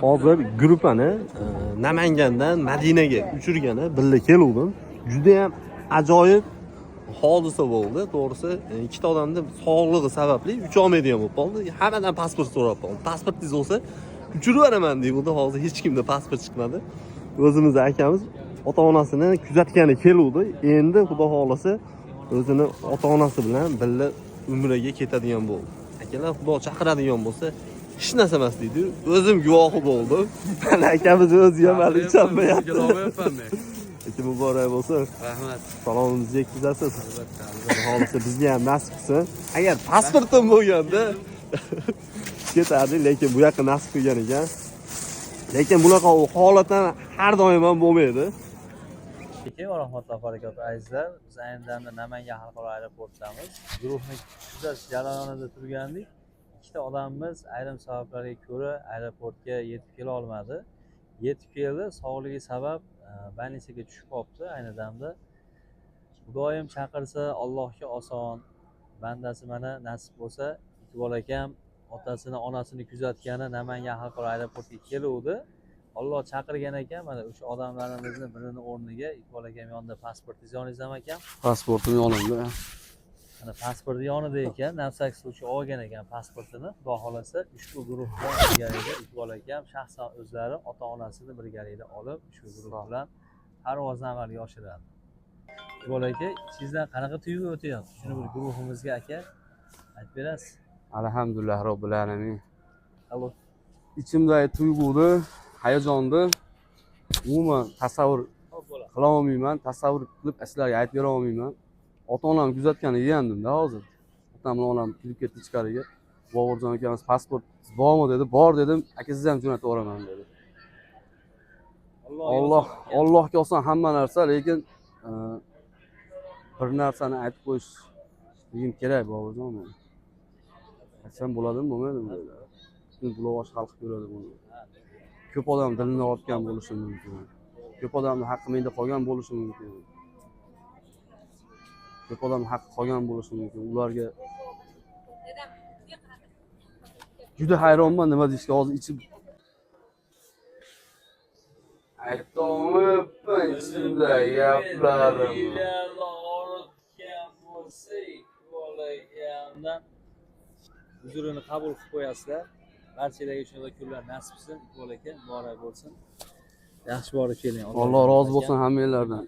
hozir gruppani Namangandan Madinaga uchirgani birga keluvdim. Juda ham ajoyib hodisa bo'ldi. To'g'risi, ikkita odamning sog'lig'i sababli ucha olmaydigan bo'lib qoldi. Hammadan pasport so'rab qoldi. Pasportingiz bo'lsa uchirib beraman deydi. Hozir hech kimda pasport chiqmadi. O'zimiz akamiz ota-onasini kuzatgani keluvdi. Endi xudo xolasa o'zini ota-onasi bilan birga umraga ketadigan bo'ldi. Akalar xudo chaqiradigan bo'lsa hech narsa emas deydi. O'zim guvohi bo'ldim. Mana akamiz o'zi ham hali icholmayapti. Lekin muborak bo'lsin. Rahmat. Salomimizni yetkazasiz. Xudo xolasa bizga ham nasib qilsin. Agar pasportim bo'lganda ketardik, lekin bu yoqqa nasib qilgan ekan. Lekin bunaqa holatdan har doim ham bo'lmaydi. Assalomu va rahmatullohi barakatuh azizlar. Biz ayni damda Namangan xalqaro aeroportidamiz. Guruhni kuzatish jarayonida turgandik. Ikkita odamimiz ayrim sabablarga ko'ra aeroportga yetib kela olmadi. Yetib keldi, sog'ligi sabab больницаga tushib qolibdi ayni damda. Xudoyim chaqirsa Allohga oson. Bandasi mana nasib bo'lsa, Iqbol akam otasini, onasini kuzatgani Namangan xalqaro aeroportiga keluvdi. Alloh chaqirgan ekan, mana o'sha odamlarimizni birini o'rniga Iqbol akam yonida pasportingiz yoningizda ekan. Pasportim yonimda. Mana pasporti yonida ekan, nafsak suvchi olgan ekan pasportini. Xudo xolasa ushbu guruhdan birgalikda Iqbol akam shaxsan o'zlari ota-onasini birgalikda olib, ushbu guruh bilan parvozni amalga oshiradi. Iqbol aka, sizdan qanaqa tuyg'u o'tyapti? Shuni bir guruhimizga aka aytib berasiz. Alhamdulillah robbil alamin. Allo. Ichimdagi tuyg'uni, hayajonni umuman tasavvur qila olmayman, tasavvur qilib sizlarga aytib bera olmayman. Ota-onam kuzatgani yegandim-da hozir. Otam bilan onam kirib ketdi ichkariga. Boburjon akamiz pasport bormi dedi. Bor dedim. Aka siz ham jo'natib yuboraman dedi. Allohga oson hamma narsa, lekin bir narsani aytib qo'yishim kerak Boburjon. Aytsam bo'ladimi, bo'lmaydimi dedi. Butun Buloqbosh xalq ko'radi buni. Ko'p odam dilini olgan bo'lishi mumkin. Ko'p odamning haqqi menda qolgan bo'lishi mumkin. Ko'p odam haqqi qolgan bo'lishi mumkin. Ularga juda hayronman, nima deyishga hozir ichim aytolmayapman ichimda gaplarim. Huzurini qabul qilib qo'yasizlar. Barchalarga shunday kunlar nasib qilsin. Iqbol aka, muborak bo'lsin. Yaxshi borib keling. Alloh rozi bo'lsin hammanglardan.